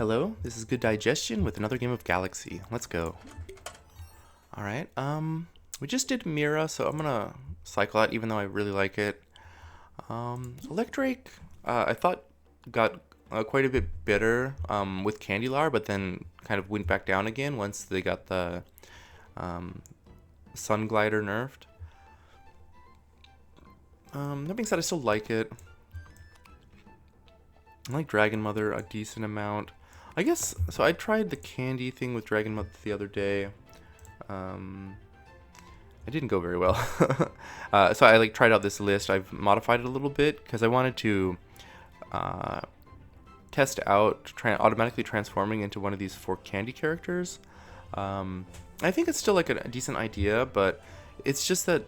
Hello, this is Good Digestion with another game of Galaxy. Let's go. Alright, we just did Mira, so I'm gonna cycle out even though I really like it. Electric, I thought got quite a bit better with Candylar, but then kind of went back down again once they got the Sun Glider nerfed. That being said, I still like it. I like Dragonmother a decent amount. I guess, so I tried the candy thing with Dragonmother the other day. It didn't go very well. So I tried out this list. I've modified it a little bit because I wanted to test out automatically transforming into one of these 4 candy characters. I think it's still like a decent idea, but it's just that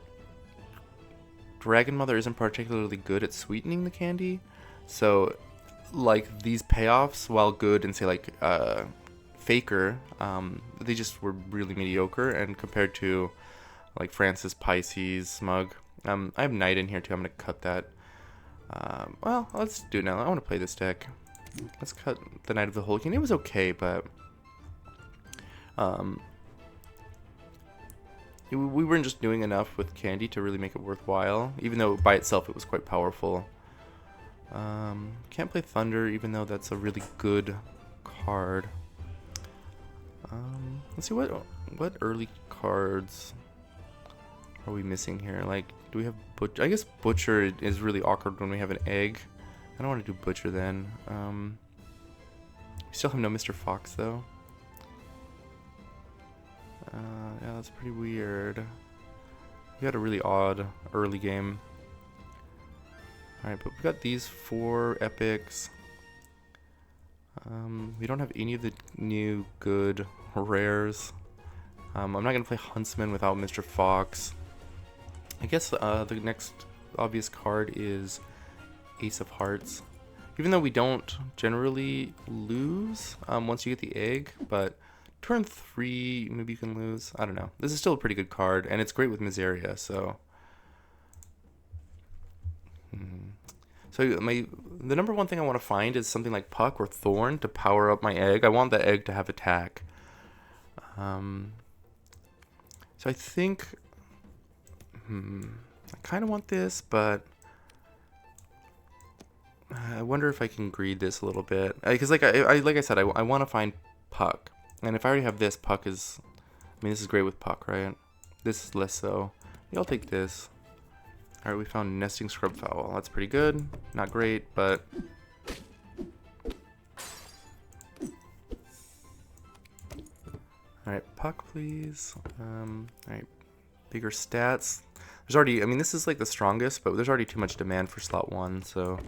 Dragonmother isn't particularly good at sweetening the candy. So like these payoffs, while good and say like Faker, they just were really mediocre, and compared to like Francis, Pisces, Smug, I have Knight in here too. I'm gonna cut that. Well, let's do it now. I want to play this deck. Let's cut the Knight of the Hulking. It was okay, but we weren't just doing enough with candy to really make it worthwhile, even though by itself it was quite powerful. Can't play Thunder, even though that's a really good card. Let's see what early cards are we missing here. Like, do we have Butcher? I guess Butcher is really awkward when we have an egg. I don't want to do Butcher then. We still have no Mr. Fox though. Yeah, that's pretty weird. We had a really odd early game. Alright, but we've got these 4 epics. We don't have any of the new good rares. I'm not going to play Huntsman without Mr. Fox. I guess the next obvious card is Ace of Hearts. Even though we don't generally lose once you get the egg, but turn 3, maybe you can lose. I don't know. This is still a pretty good card, and it's great with Miseria, so... So the number one thing I want to find is something like Puck or Thorn to power up my egg. I want that egg to have attack. So I think I kind of want this, but I wonder if I can greed this a little bit. Because like I said, I want to find Puck, and if I already have this, Puck is. I mean, this is great with Puck, right? This is less so. Yeah, I'll take this. Alright, we found Nesting Scrub Fowl. That's pretty good. Not great, but... Alright, Puck, please. Alright, bigger stats. There's already... I mean, this is like the strongest, but there's already too much demand for slot 1, so...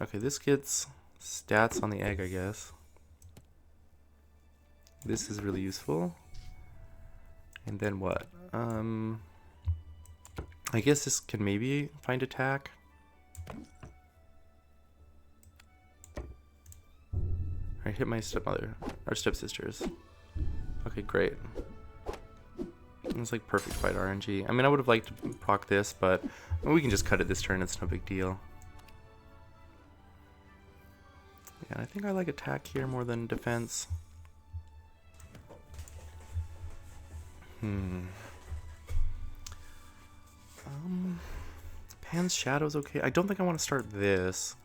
okay, this gets stats on the egg, I guess. This is really useful. And then what? I guess this can maybe find attack. Alright, hit my stepmother. Or stepsisters. Okay, great. It's like perfect fight RNG. I mean, I would have liked to proc this, but we can just cut it this turn. It's no big deal. Yeah, I think I like attack here more than defense. Pan's Shadow's okay. I don't think I want to start this.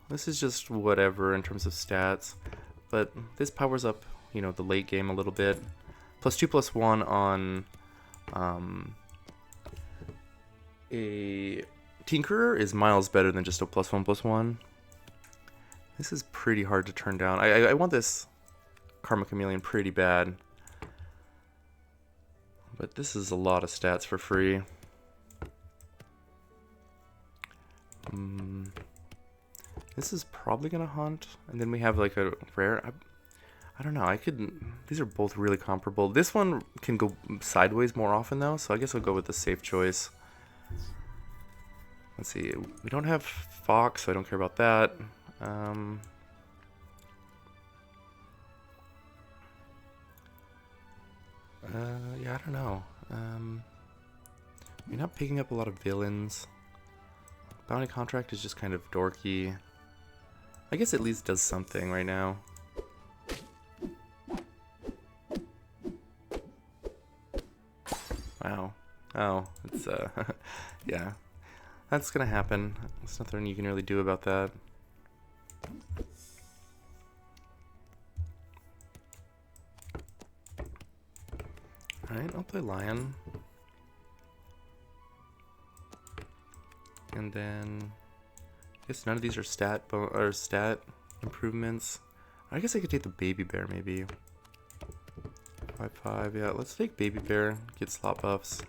This is just whatever in terms of stats. But this powers up, you know, the late game a little bit. +2/+1 on a Tinkerer is miles better than just a +1/+1. This is pretty hard to turn down. I want this Karma Chameleon pretty bad. But this is a lot of stats for free. This is probably gonna hunt, and then we have like a rare. I don't know. These are both really comparable. This one can go sideways more often though, so I guess I'll go with the safe choice. Let's see. We don't have Fox, so I don't care about that. Yeah, I don't know. You're not picking up a lot of villains. Bounty Contract is just kind of dorky. I guess at least does something right now. Wow. Oh, it's yeah. That's gonna happen. There's nothing you can really do about that. Alright, I'll play Lion. And then I guess none of these are stat improvements. I guess I could take the baby bear maybe. 5/5, yeah, let's take baby bear, get slot buffs.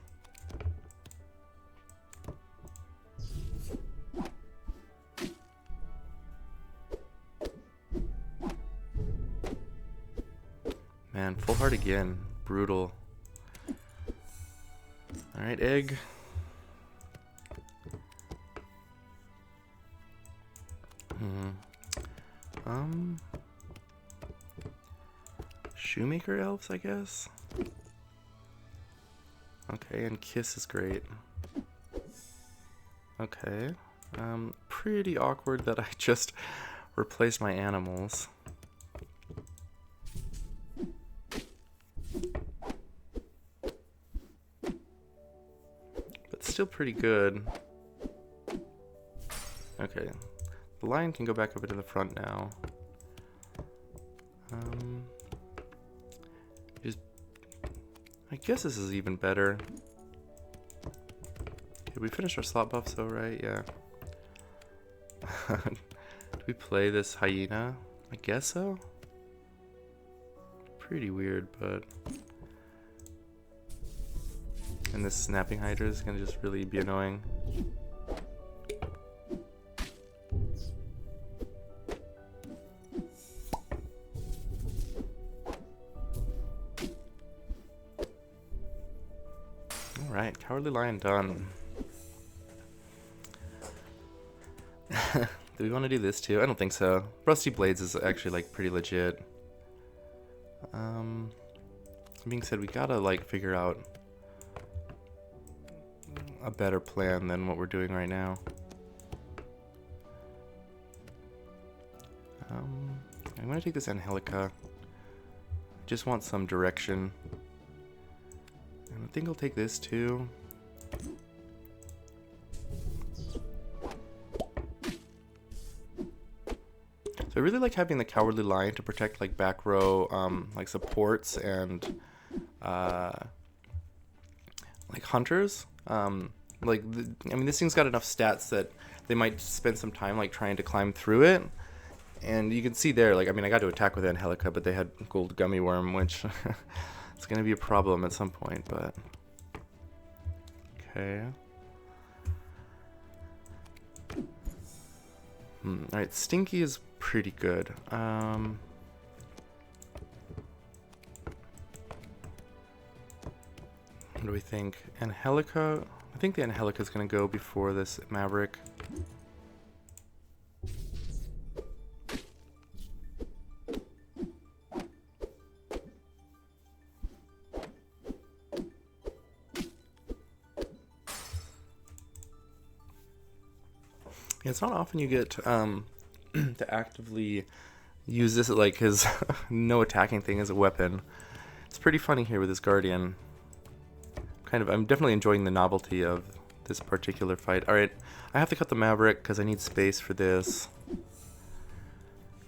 Man, full heart again. Brutal. Alright, egg. Shoemaker elves, I guess? Okay, and kiss is great. Okay. Pretty awkward that I just replaced my animals. But still pretty good. Okay. The lion can go back over to the front now. I guess this is even better. Did we finish our slot buffs though, right? Yeah. Do we play this hyena? I guess so. Pretty weird, but... And this snapping hydra is gonna just really be annoying. Alright, Cowardly Lion done. Do we want to do this too? I don't think so. Rusty Blades is actually like pretty legit. Being said, we gotta like figure out a better plan than what we're doing right now. I'm gonna take this Angelica. Just want some direction. And I think I'll take this too. So I really like having the Cowardly Lion to protect like back row like supports and like hunters. I mean, this thing's got enough stats that they might spend some time like trying to climb through it. And you can see there, like, I mean, I got to attack with Angelica, but they had gold gummy worm, which it's gonna be a problem at some point. But okay. Alright, Stinky is pretty good. What do we think? Angelica? I think the Angelica is going to go before this Maverick. Yeah, it's not often you get to actively use this like his no attacking thing as a weapon. It's pretty funny here with this Guardian. I'm definitely enjoying the novelty of this particular fight. Alright, I have to cut the Maverick because I need space for this.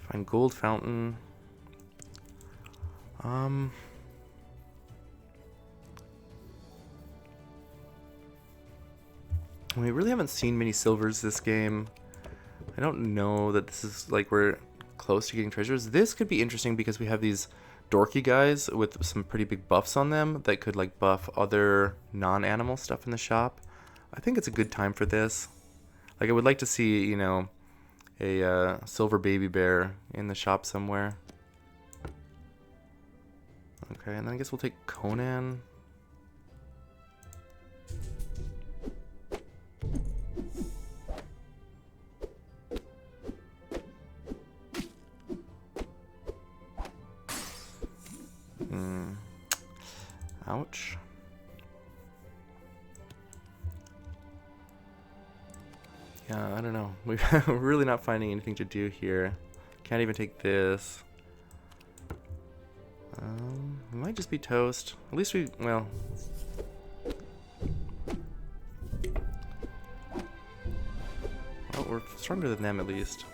Find Gold Fountain. We really haven't seen many silvers this game. I don't know that this is like we're close to getting treasures. This could be interesting because we have these dorky guys with some pretty big buffs on them that could like buff other non-animal stuff in the shop. I think it's a good time for this. Like I would like to see, you know, a silver baby bear in the shop somewhere. Okay, and then I guess we'll take Conan. Ouch. Yeah, I don't know. We're really not finding anything to do here. Can't even take this. We might just be toast. At least we, well. Well, we're stronger than them at least.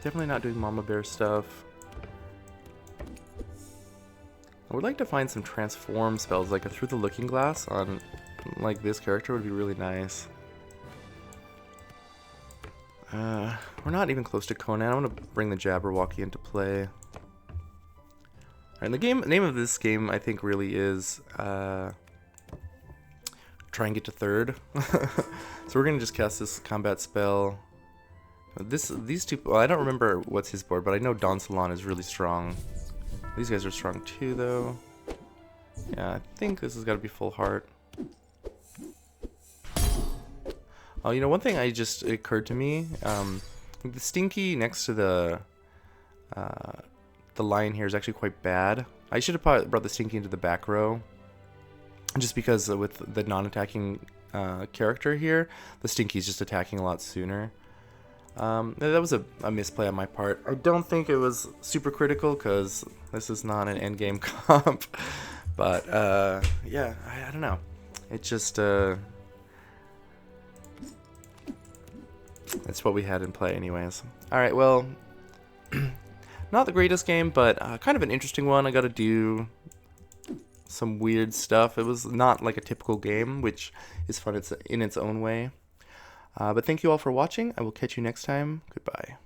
Definitely not doing Mama Bear stuff. I would like to find some transform spells, like a Through the Looking Glass on like this character would be really nice. We're not even close to Conan. I want to bring the Jabberwocky into play. Alright, the name of this game I think really is try and get to third. So we're gonna just cast this combat spell. These two, well, I don't remember what's his board, but I know Don Salon is really strong. These guys are strong too, though. Yeah, I think this has got to be full heart. Oh, you know, one thing just occurred to me, the Stinky next to the lion here is actually quite bad. I should have probably brought the Stinky into the back row, just because with the non-attacking character here, the Stinky's just attacking a lot sooner. That was a misplay on my part. I don't think it was super critical because this is not an endgame comp. But yeah, I don't know. It just it's what we had in play anyways. Alright, well, not the greatest game, but kind of an interesting one. I got to do some weird stuff. It was not like a typical game, which is fun in its own way. But thank you all for watching. I will catch you next time. Goodbye.